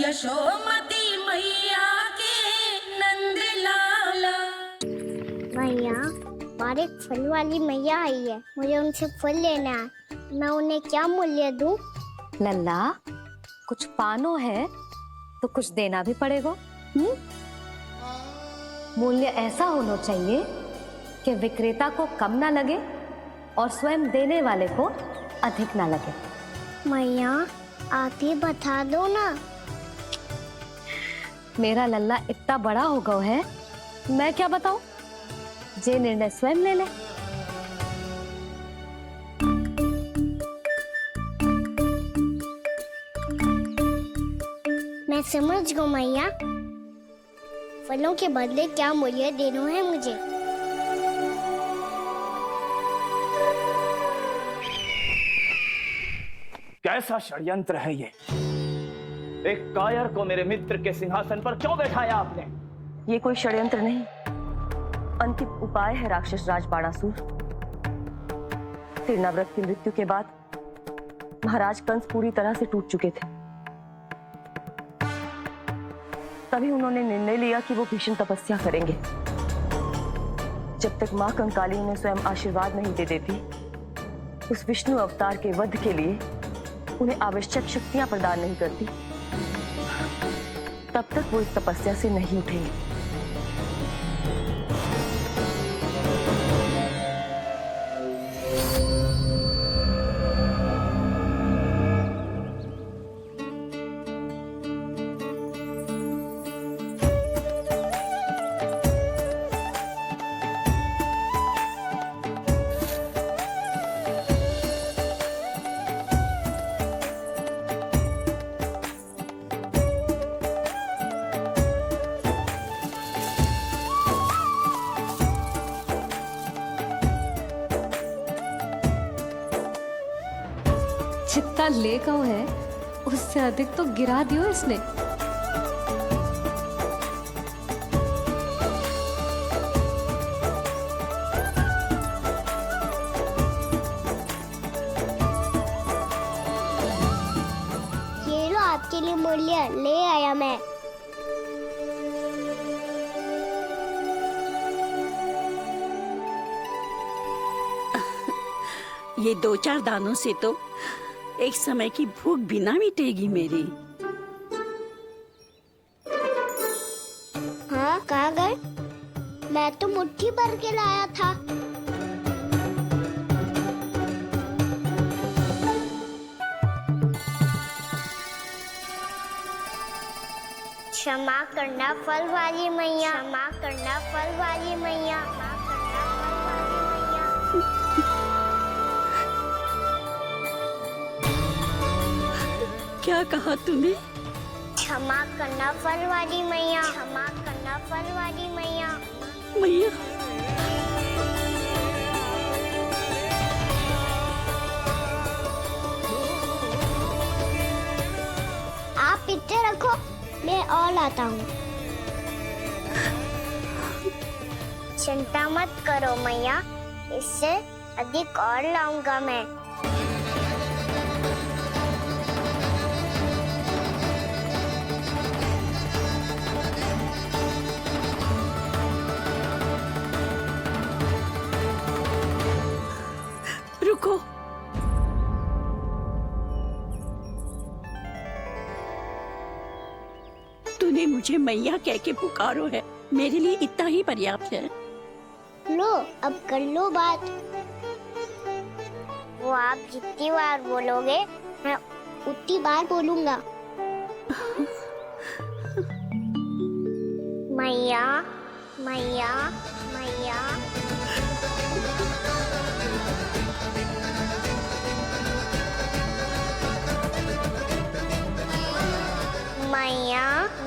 यशोमती मैया के नंद लाला। भैया, हमारे एक फल वाली मैया आई है, मुझे उनसे फल लेना है। मैं उन्हें क्या मूल्य दूं? लल्ला, कुछ पानो है तो कुछ देना भी पड़ेगा। मूल्य ऐसा होना चाहिए कि विक्रेता को कम ना लगे और स्वयं देने वाले को अधिक ना लगे। मैया, आप ही बता दो ना। मेरा लल्ला इतना बड़ा हो गया है, मैं क्या बताऊं? जे निर्णय स्वयं ले ले। मैं समझ गई मैया, फलों के बदले क्या मूल्य देना है मुझे। कैसा षड्यंत्र है ये? एक कायर को मेरे मित्र के सिंहासन पर क्यों बैठाया आपने? ये कोई षड्यंत्र नहीं, अंतिम उपाय है राक्षस राज बाणासुर। तिरनाव्रत की मृत्यु के बाद महाराज कंस पूरी तरह से टूट चुके थे। तभी उन्होंने निर्णय लिया कि वो भीषण तपस्या करेंगे। जब तक मां कंकाली उन्हें स्वयं आशीर्वाद नहीं दे देती, उस विष्णु अवतार के वध के लिए उन्हें आवश्यक शक्तियां प्रदान नहीं करती, तब तक वो इस तपस्या से नहीं उठेंगे। जितना ले गया है उससे अधिक तो गिरा दियो इसने। ये लो आपके लिए मूल्य, ले आया मैं। ये 2-4 दानों से तो एक समय की भूख भी ना मिटेगी मेरी। हाँ, कहाँ गए? मैं तो मुट्ठी भर के लाया था। क्षमा करना फल वाली मैया, क्षमा करना फल वाली मैया, क्षमा करना फल वाली मैया। क्या कहा तूने? क्षमा करना फल वाली मैया, क्षमा करना फल वाली मैया। मैया, आप इतने रखो, मैं और लाता हूँ। चिंता मत करो मैया, इससे अधिक और लाऊंगा मैं। रुको। तूने मुझे मैया कह के पुकारो है, मेरे लिए इतना ही पर्याप्त है। लो, अब कर लो बात। वो आप जितनी बार बोलोगे, मैं उतनी बार बोलूंगा। मैया, मैया, मैया। मैया,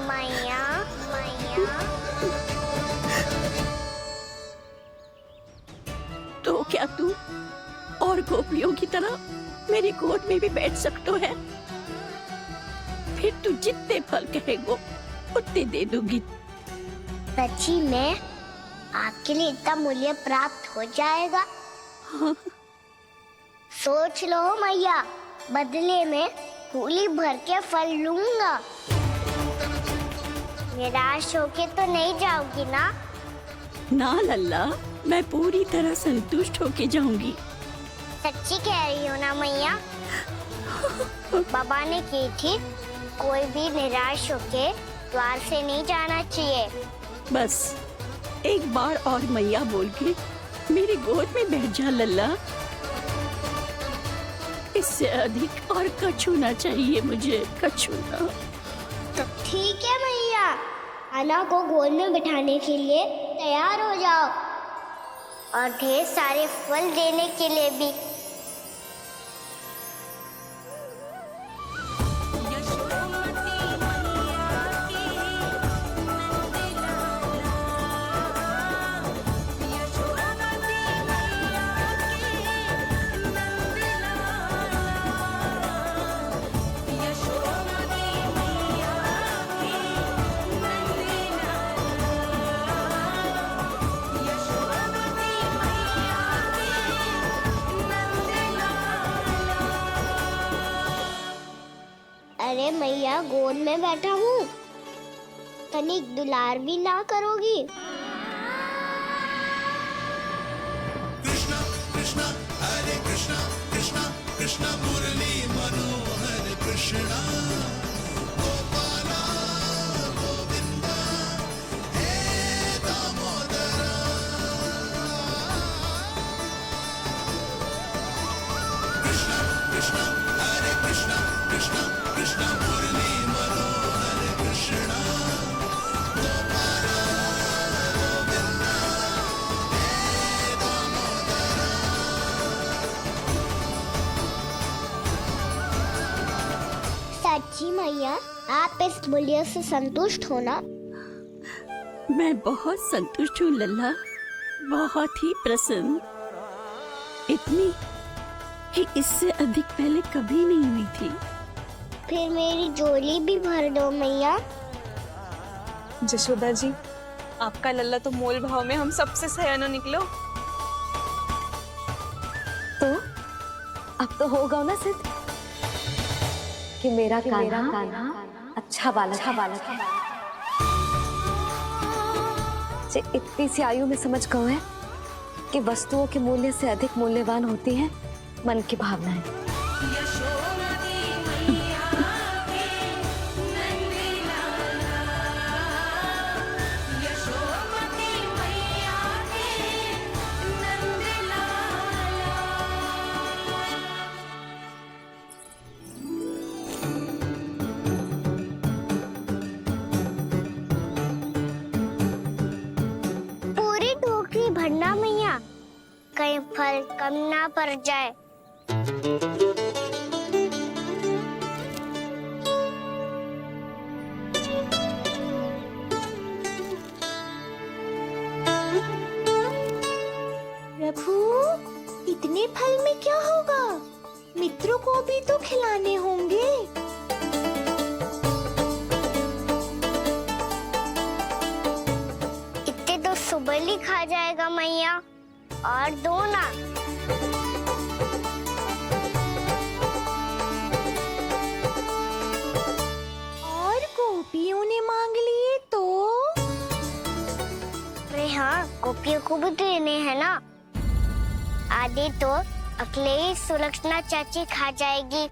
मैया, मैया। तो क्या तू और गोपियों की तरह मेरी गोद में भी बैठ सकते है? फिर तू जितने फल कहेगो उतने दे दूंगी। सच्ची में आपके लिए इतना मूल्य प्राप्त हो जाएगा? हाँ। सोच लो मैया, बदले में फूली भर के फल लूंगा। निराश होके तो नहीं जाओगी ना? ना लल्ला, मैं पूरी तरह संतुष्ट होके जाऊंगी। सच्ची कह रही हो ना मैया? बाबा ने की थी, कोई भी निराश होके द्वार से नहीं जाना चाहिए। बस एक बार और मैया बोल के मेरी गोद में बैठ जा लल्ला। इससे अधिक और कछु ना चाहिए मुझे, कछु ना। ठीक है मैया, आना को गोद में बिठाने के लिए तैयार हो जाओ और ढेर सारे फल देने के लिए भी। अरे मैया, गोद में बैठा हूँ, तनिक दुलार भी ना करोगी? कृष्णा कृष्णा हरे कृष्णा कृष्णा कृष्णा मुरली मनोहर कृष्णा गोपाला गोविंदा हे दामोदरा। कृष्णा कृष्णा हरे कृष्णा कृष्णा कृष्णा मुरली मनोहर कृष्णा गोपाला गोविंदा हे दामोदरा। सच्ची मैया, आप इस मूल्य से संतुष्ट हो ना? मैं बहुत संतुष्ट हूँ लल्ला, बहुत ही प्रसन्न। इतनी कि इससे अधिक पहले कभी नहीं हुई थी। फिर मेरी झोली भी भर दो मैया। जशोदा जी, आपका लल्ला तो मोल भाव में हम सबसे सयाना निकलो। तो अब तो होगा ना सिद्ध कि मेरा कान्हा अच्छा बालक है। जे इतनी सी आयु में समझ गए है कि वस्तुओं के मूल्य से अधिक मूल्यवान होती है मन की भावनाएं। पूरी टोकरी भरना मैया, कहीं फल कम ना पड़ जाए। प्रभु, इतने फल में क्या होगा? मित्रों को भी तो खिलाने होंगे। इतने तो सुबह ही खा जाएगा मैया, और दो ना। और गोपियों ने मांग लिए तो? अरे हाँ, गोपियों को भी देने हैं ना। आधे तो अकेले ही सुलक्षणा चाची खा जाएगी।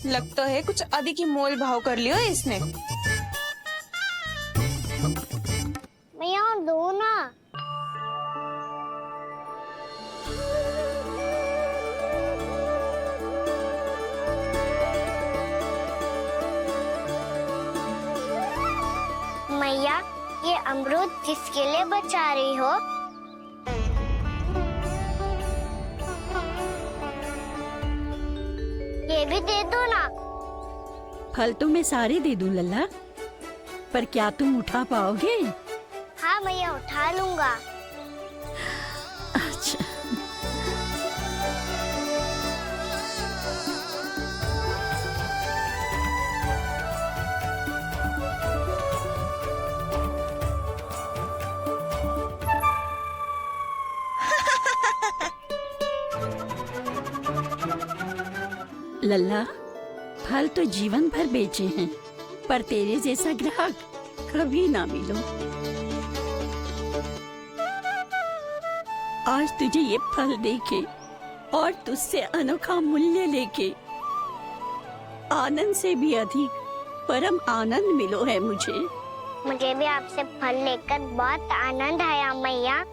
लगता है कुछ अधिक ही मोल भाव कर लियो इसने। मैया और दो ना। मैया, ये अमरूद किसके लिए बचा रही हो? ये भी दे दो ना। फल तो मैं सारे दे दूं लल्ला, पर क्या तुम उठा पाओगे? हाँ मैया, उठा लूंगा। अच्छा। लल्ला, फल तो जीवन भर बेचे हैं, पर तेरे जैसा ग्राहक कभी ना मिलो। आज तुझे ये फल देके और तुझसे अनोखा मूल्य लेके आनंद से भी अधिक परम आनंद मिलो है मुझे। मुझे भी आपसे फल लेकर बहुत आनंद आया मैया।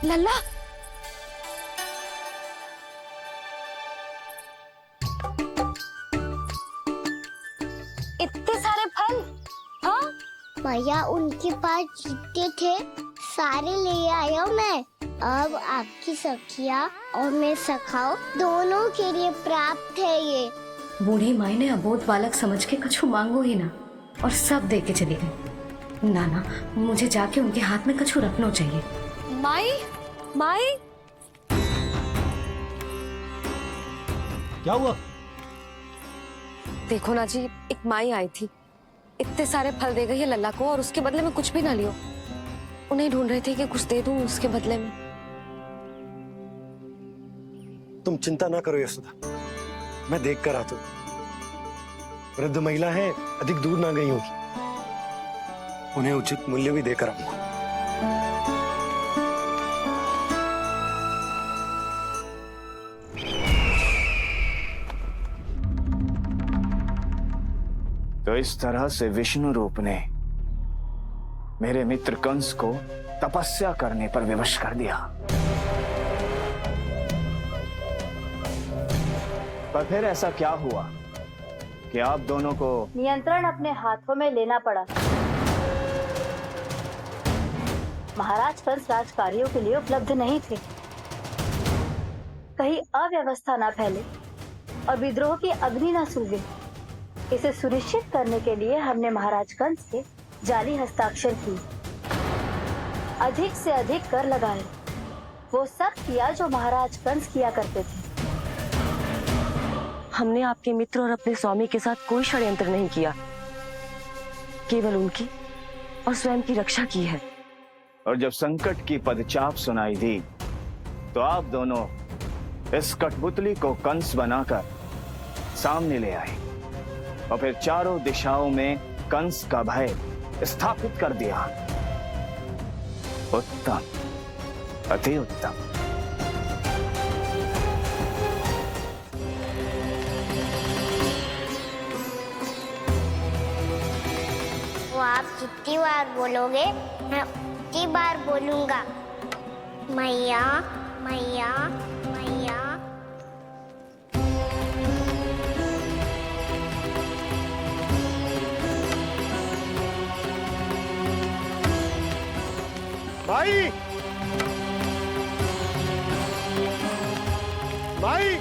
लल्ला, इतने सारे फल? हाँ भैया उनके पास जितने थे सारे ले आया मैं। अब आपकी सखिया और मैं सखाओ दोनों के लिए प्राप्त है ये। बूढ़ी माई ने अबोध बालक समझ के कछु मांगो ही ना और सब दे के चली गई। नाना, मुझे जाके उनके हाथ में कछु रखना चाहिए। माई, माई, क्या हुआ? देखो ना जी, एक माई आई थी, इतने सारे फल दे गई है लल्ला को और उसके बदले में कुछ भी ना लियो। उन्हें ढूंढ रही थी कि कुछ दे दूं उसके बदले में। तुम चिंता ना करो यशोदा, मैं देख कर आता हूँ। वृद्ध महिला है, अधिक दूर ना गई होगी, उन्हें उचित मूल्य भी देकर आऊंगा। तो इस तरह से विष्णु रूप ने मेरे मित्र कंस को तपस्या करने पर विवश कर दिया। पर फिर ऐसा क्या हुआ कि आप दोनों को नियंत्रण अपने हाथों में लेना पड़ा। महाराज कंस राजकार्यों के लिए उपलब्ध नहीं थे। कहीं अव्यवस्था न फैले और विद्रोह की अग्नि न सूझे, इसे सुनिश्चित करने के लिए हमने महाराज कंस के जाली हस्ताक्षर किए, अधिक से अधिक कर लगाए। वो सब किया जो महाराज कंस किया करते थे। हमने आपके मित्र और अपने स्वामी के साथ कोई षड्यंत्र नहीं किया, केवल उनकी और स्वयं की रक्षा की है। और जब संकट की पदचाप सुनाई दी तो आप दोनों इस कठपुतली को कंस बनाकर सामने ले आए और फिर चारों दिशाओं में कंस का भय स्थापित कर दिया। उत्तम, अति उत्तम। वो आप जितनी बार बोलोगे मैं उतनी बार बोलूंगा। मैया मैया मैया। माई, माई,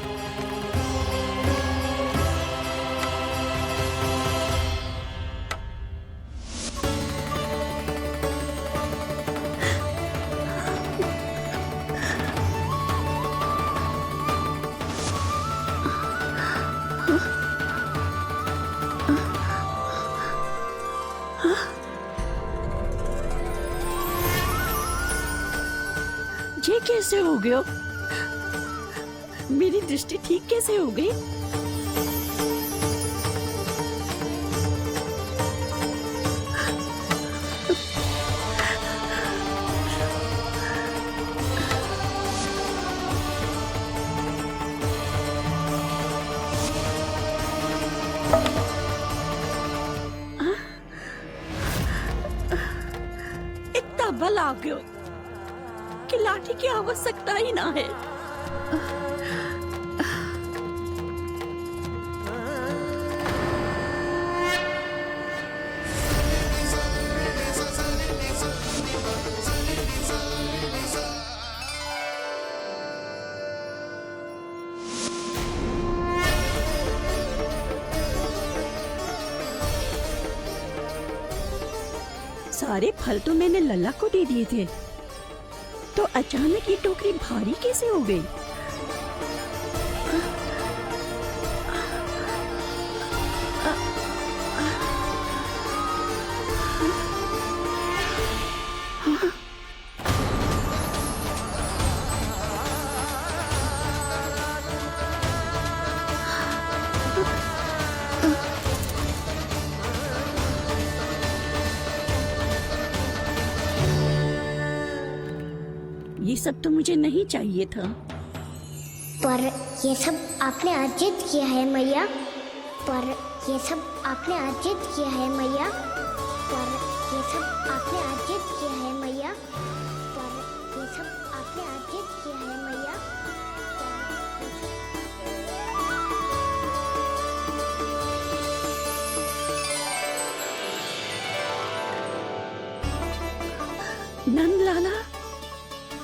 ये कैसे हो गया? मेरी दृष्टि ठीक कैसे हो गई? इतना बल आ गया कि लाठी की आवश्यकता ही ना है। सारे फल तो मैंने लल्ला को दे दिए थे, तो अचानक ये टोकरी भारी कैसे हो गई? ये सब तो मुझे नहीं चाहिए था। पर ये सब आपने अर्जित किया है मैया। पर ये सब आपने अर्जित किया है मैया। पर ये सब आपने अर्जित किया है मैया। पर ये सब आपने अर्जित किया है मैया। नंद लाला,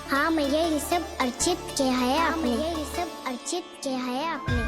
हाँ मैया, ये सब अर्जित किया है आपने। ये सब अर्जित किया है आपने।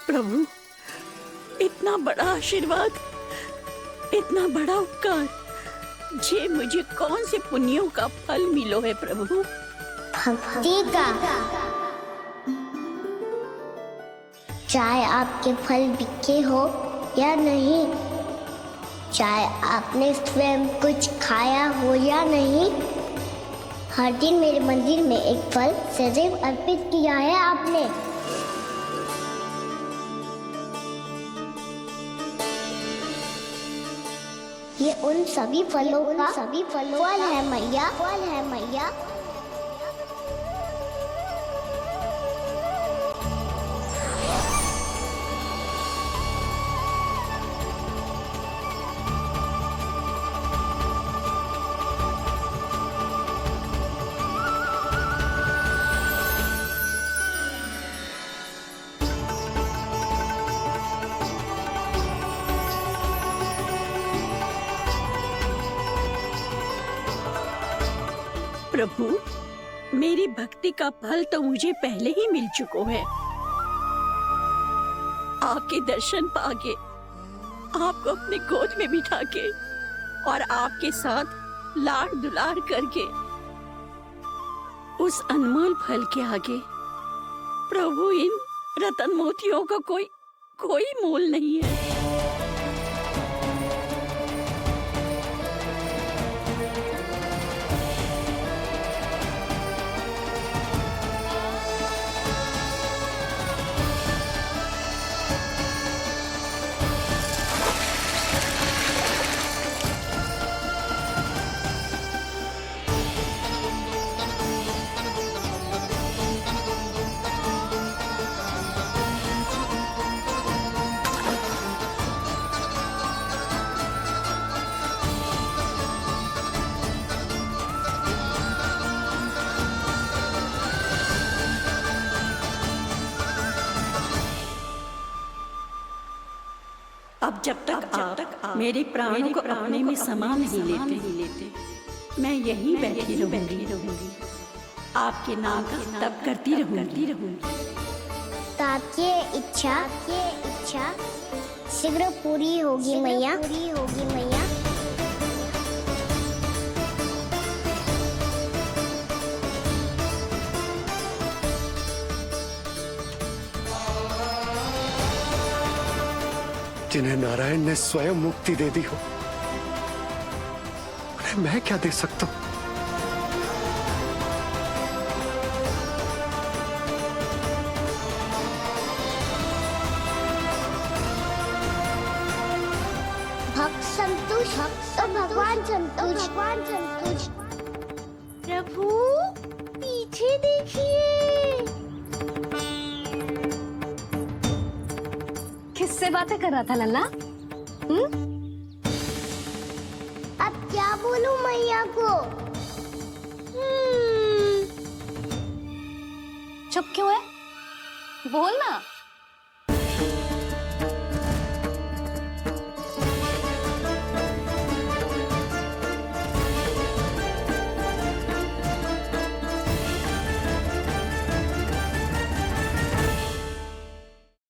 प्रभु, इतना बड़ा आशीर्वाद, इतना बड़ा उपकार, जे मुझे कौन से पुण्यों का फल मिलो है प्रभु? भक्ति का। चाहे आपके फल बिके हो या नहीं, चाहे आपने स्वयं कुछ खाया हो या नहीं, हर दिन मेरे मंदिर में एक फल सदैव अर्पित किया है आपने। ये उन सभी फलों का फल है मैया। फल है मैया। प्रभु, मेरी भक्ति का फल तो मुझे पहले ही मिल चुका है। आपके दर्शन पाके, आपको अपने गोद में बिठा के और आपके साथ लाड़ दुलार करके, उस अनमोल फल के आगे प्रभु इन रतन मोतियों का कोई मोल नहीं है। अब जब तक आप मेरे प्राणों को अपने में समा नहीं लेते मैं यहीं बैठी रहूंगी आपके नाम का तप करती रहूंगी तो आपकी इच्छा शीघ्र पूरी होगी मैया। जिन्हें नारायण ने स्वयं मुक्ति दे दी हो, उन्हें मैं क्या दे सकता हूं? भक्त संतुष्ट तो भगवान संतुष्ट। प्रभु पीछे देखिए। किससे बातें कर रहा था लल्ला? अब क्या बोलूं मैया को? चुप क्यों है? बोल ना।